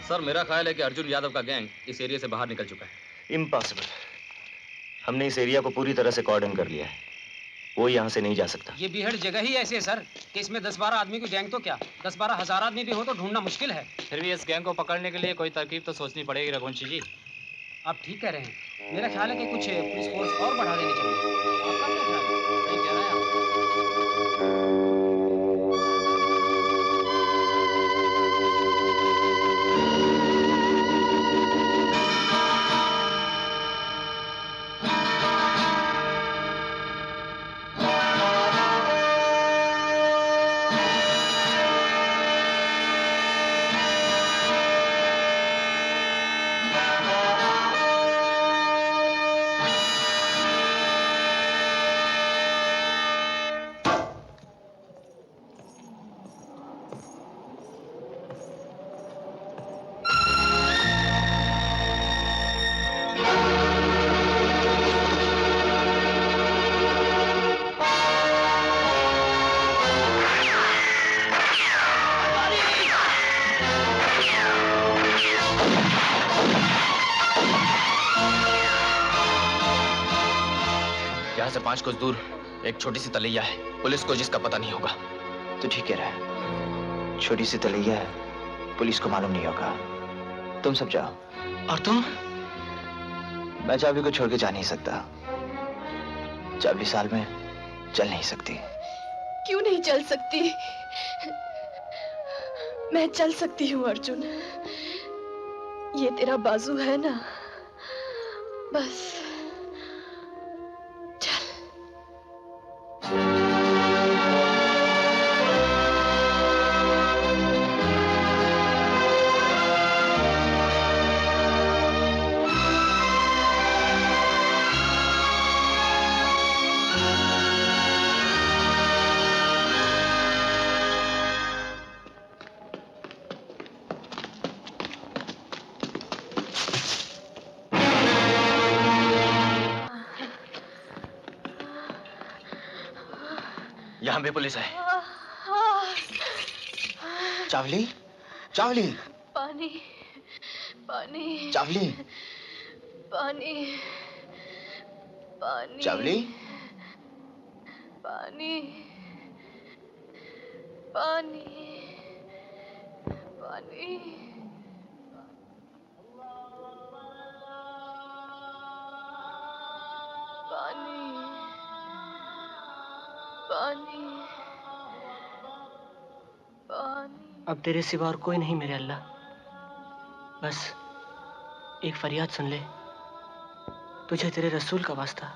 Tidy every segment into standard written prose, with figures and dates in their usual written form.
Sir मेरा ख्याल है कि अर्जुन यादव का गैंग इस एरिया से बाहर निकल चुका है। इम्पॉसिबल। हमने इस एरिया को पूरी तरह से कॉर्डन कर लिया है। वो यहाँ से नहीं जा सकता। ये बीहड़ जगह ही ऐसी है सर कि इसमें 10-12 आदमी की गैंग तो क्या 10-12 हजार आदमी भी हो तो ढूंढना मुश्किल है। फिर भी इस गैंग को पकड़ने के लिए कोई तरकीब तो सोचनी पड़ेगी रघुवंशी जी। आप ठीक कह रहे हैं। मेरा ख्याल है कि कुछ पुलिस फोर्स और बढ़ा देनी चाहिए। आपका क्या ख्याल है? सही कह रहे हैं आप। यहाँ से 5 कोस दूर एक छोटी सी तलैया है, पुलिस को जिसका पता नहीं होगा। तो ठीक कह रहा है, छोटी सी तलैया है, पुलिस को मालूम नहीं होगा। तुम सब जाओ। और तुम? मैं चाबली को छोड़ के जा नहीं सकता। चाबली साल में चल नहीं सकती। क्यों नहीं चल सकती? मैं चल सकती हूँ अर्जुन। ये तेरा बाजू है ना, बस यहाँ भी पुलिस है। चावली, चावली, पानी, पानी, चावली, पानी, पानी, चावली, पानी, पानी, पानी, पानी, पानी। अब तेरे सिवा और कोई नहीं मेरे अल्लाह। बस एक फरियाद सुन ले। तुझे तेरे रसूल का वास्ता,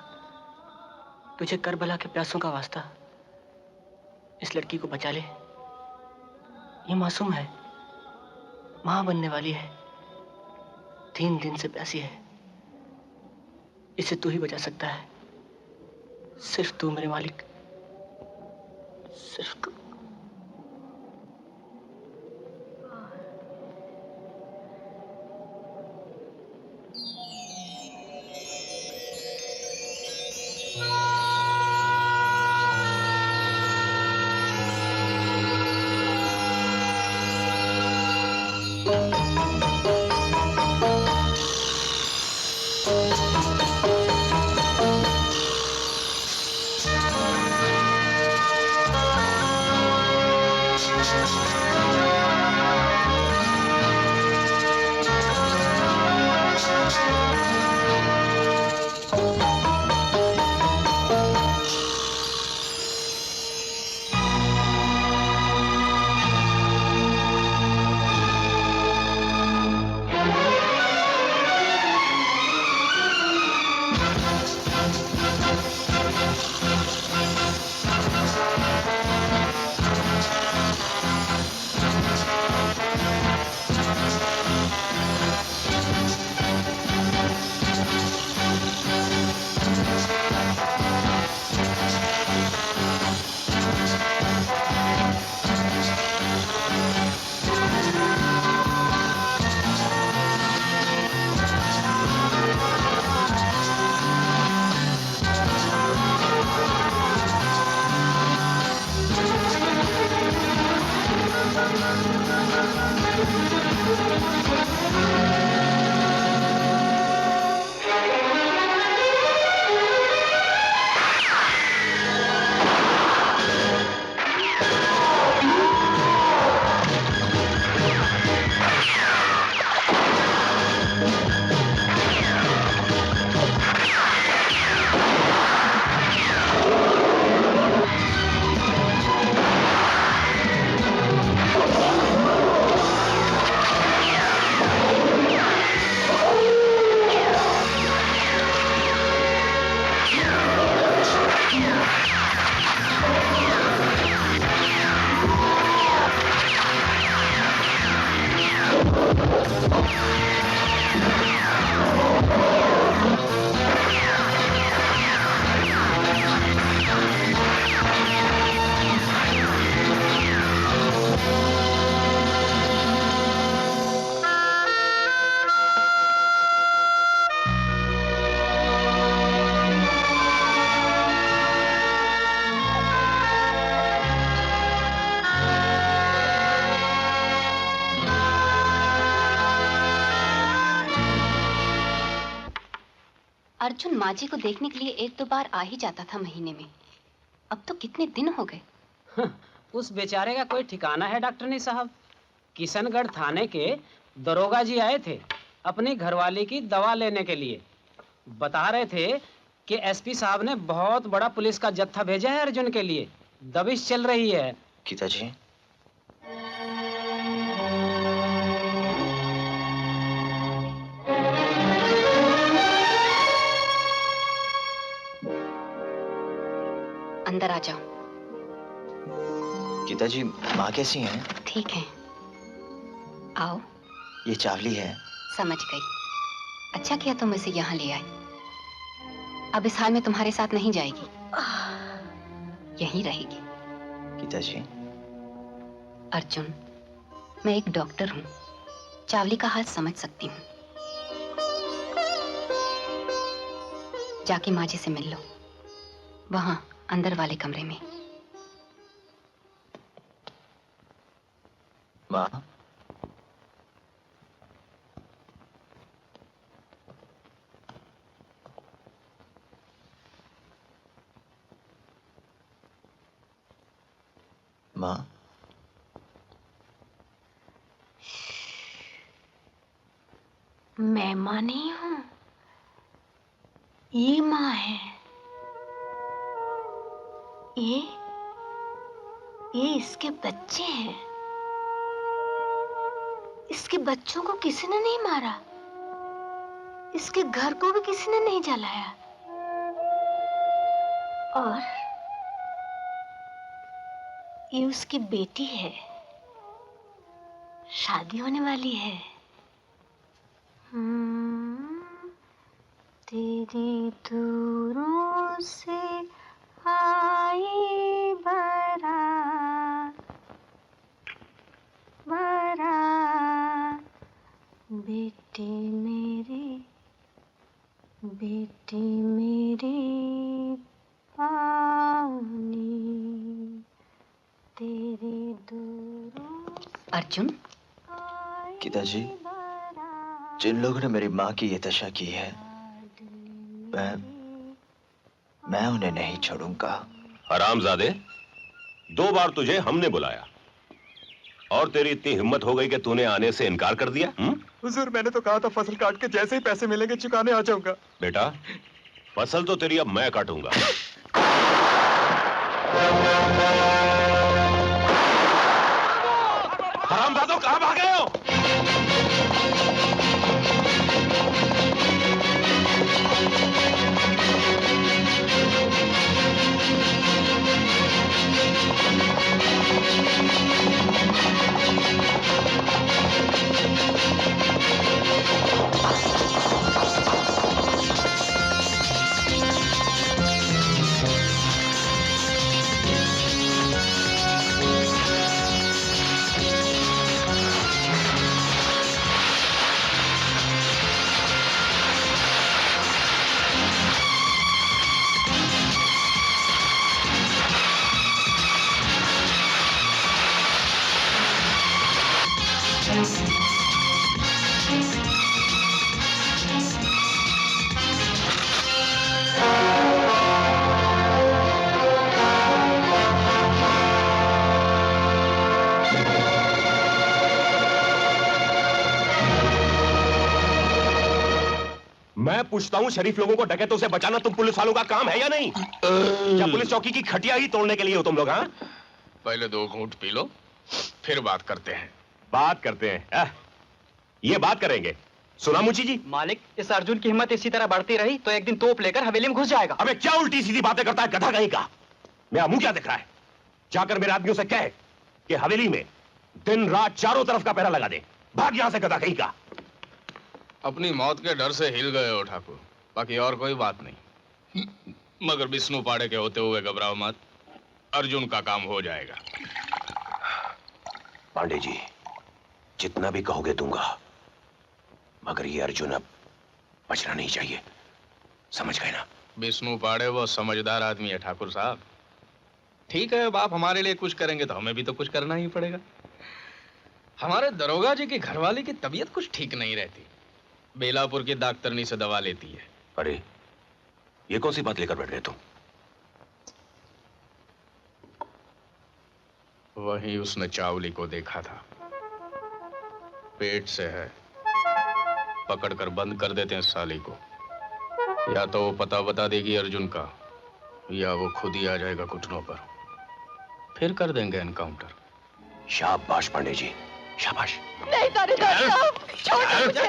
तुझे करबला के प्यासों का वास्ता, इस लड़की को बचा ले। ये मासूम है, मां बनने वाली है, 3 दिन से प्यासी है। इसे तू ही बचा सकता है, सिर्फ तू मेरे मालिक, सिर्फ तू। अर्जुन माँ जी को देखने के लिए 1-2 बार आ ही जाता था महीने में। अब तो कितने दिन हो गए। उस बेचारे का कोई ठिकाना है डॉक्टरनी साहब? किशनगढ़ थाने के दरोगा जी आए थे अपनी घरवाली की दवा लेने के लिए। बता रहे थे कि एसपी साहब ने बहुत बड़ा पुलिस का जत्था भेजा है अर्जुन के लिए। दबिश चल रही है। गीता जी, अंदर आ जाओ। गीता जी, माँ कैसी हैं? ठीक है, आओ। ये चावली है। समझ गई। अच्छा किया तुम इसे यहाँ ले आए। अब इस हाल में तुम्हारे साथ नहीं जाएगी, यहीं रहेगी। गीता जी, अर्जुन, मैं एक डॉक्टर हूँ, चावली का हाल समझ सकती हूँ। जाके माँ जी से मिल लो, वहां अंदर वाले कमरे में। माँ, माँ, मैं माँ नहीं हूँ, ये माँ है। ये इसके बच्चे हैं। इसके बच्चों को किसी ने नहीं मारा, इसके घर को भी किसी ने नहीं जलाया। और ये उसकी बेटी है, शादी होने वाली है। तेरी दूरों से आई बारात, बारात, बेटी मेरी पानी, तेरी दूरों। अर्जुन, गीता जी, जिन लोगों ने मेरी माँ की ये दशा की है, मैं उन्हें नहीं छोड़ूंगा। हरामजादे, 2 बार तुझे हमने बुलाया और तेरी इतनी हिम्मत हो गई कि तूने आने से इनकार कर दिया। हुजूर, मैंने तो कहा था फसल काट के जैसे ही पैसे मिलेंगे चुकाने आ जाऊंगा। बेटा, फसल तो तेरी अब मैं काटूंगा। हरामजादों, कहां भागे हो? मैं पूछता हूँ, शरीफ लोगों को डकैतों से बचाना तुम पुलिस वालों का काम है या नहीं? क्या पुलिस चौकी की खटिया ही तोड़ने के लिए हो तुम लोग? हाँ, पहले 2 घूंट पी लो, फिर बात करते हैं। बात करते हैं? ये बात करेंगे। सुना मुची जी? मालिक, इस अर्जुन की हिम्मत इसी तरह बढ़ती रही तो एक दिन तोप लेकर हवेली में घुस जाएगा। अबे क्या उल्टी सीधी बातें करता है गधा कहीं का? मेरा मुंह क्या दिख रहा है? जाकर मेरे आदमियों से कह कि हवेली में दिन रात चारों तरफ का पहरा लगा दे। भाग यहां से गधा कहीं का। अपनी मौत के डर से हिल गए हो ठाकुर, बाकी और कोई बात नहीं। मगर विष्णु पाड़े के होते हुए घबराओ मत, अर्जुन का काम हो जाएगा। पांडे जी, जितना भी कहोगे दूंगा, मगर ये अर्जुन अब बचना नहीं चाहिए, समझ गए ना? विष्णु पाड़े वो समझदार आदमी है ठाकुर साहब। ठीक है, बाप हमारे लिए कुछ करेंगे तो हमें भी तो कुछ करना ही पड़ेगा। हमारे दरोगा जी की घरवाली की तबीयत कुछ ठीक नहीं रहती, बेलापुर की डॉक्टरनी से दवा लेती है। अरे, ये कौन सी बात लेकर बैठ गए तुम? वहीं उसने चावली को देखा था। पेट से है, पकड़कर बंद कर देते हैं साली को। या तो वो पता बता देगी अर्जुन का, या वो खुद ही आ जाएगा घुटनों पर। फिर कर देंगे एनकाउंटर। शाबाश पांडे जी, शाबाश। नहीं थानेदार साहब, छोड़ मुझे।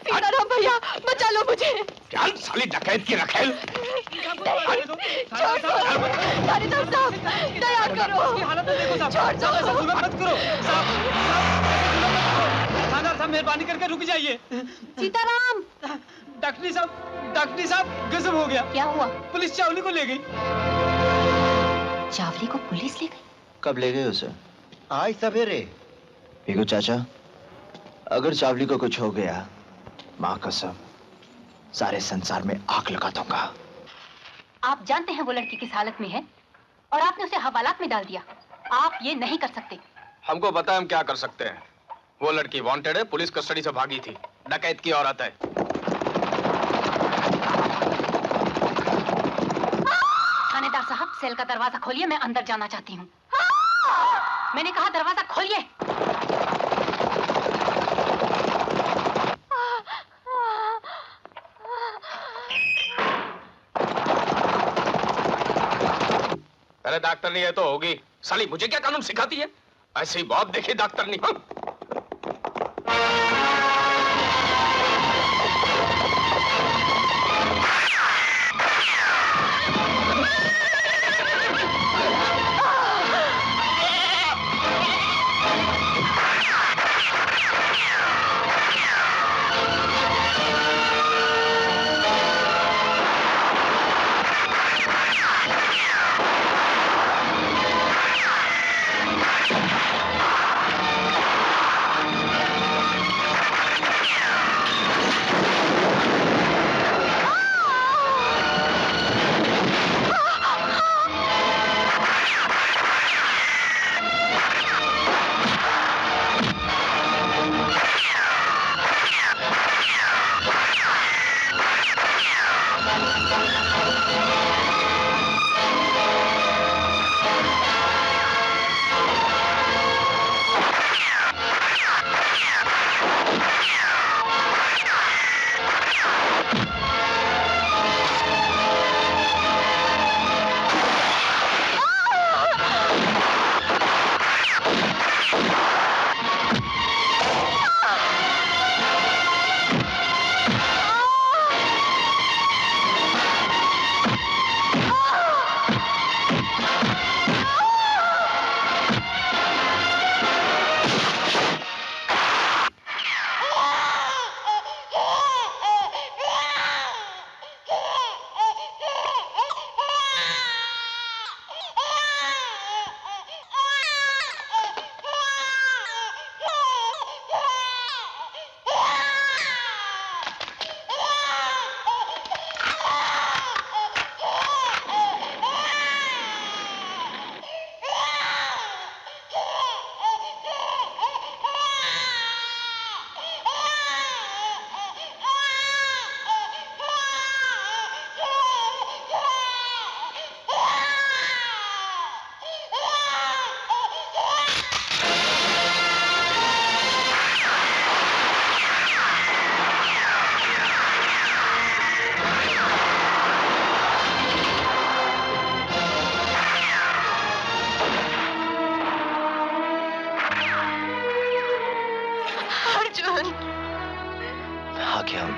सीताराम भैया, बचा लो मुझे। चल साली डकैत की रखेल। थानेदार साहब, दया करो। हालत में देखो साहब, छोड़ दो। जुल्म मत करो साहब, थानेदार साहब मेहरबानी करके रुक जाइए। सीताराम। डॉक्टरी साहब गजब हो गया। क्या हुआ? पुलिस चावली को ले गई। चावली को पुलिस ले गई? कब ले गए उसे? आज सवेरे। भीगू चाचा, अगर चावली को कुछ हो गया, माँ कसम सारे संसार में आग लगा दूंगा। आप जानते हैं वो लड़की किस हालत में है और आपने उसे हवालात में डाल दिया। आप ये नहीं कर सकते। हमको पता है हम क्या कर सकते हैं। वो लड़की वांटेड है, पुलिस कस्टडी से भागी थी, डकैत की औरत है। थानेदार साहब, सेल का दरवाजा खोलिए, मैं अंदर जाना चाहती हूँ। मैंने कहा दरवाजा खोलिए। अरे डॉक्टर नहीं है तो होगी। साली मुझे क्या कानून सिखाती है? ऐसे ही बहुत देखी डॉक्टर नहीं। हाँ?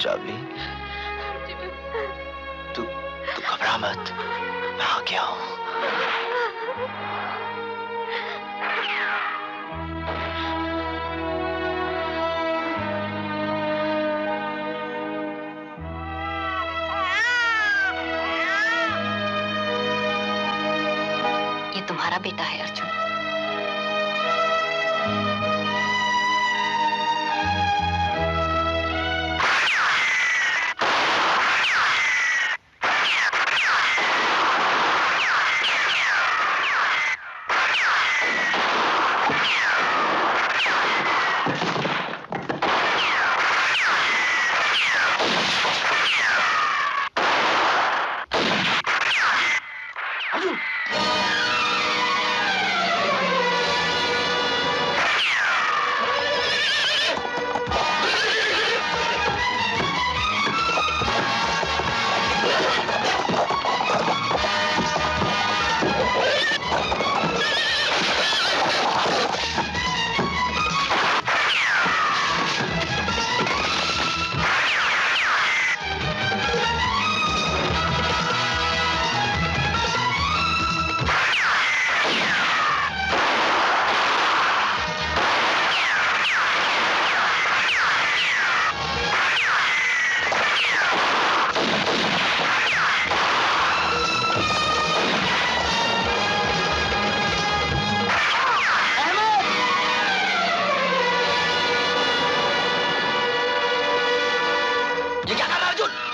चावली, तू घबरा मत, मैं आ गया हूं। ये तुम्हारा बेटा है अर्जुन।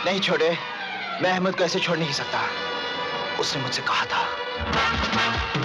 नहीं छोड़े, मैं अहमद को ऐसे छोड़ नहीं सकता। उसने मुझसे कहा था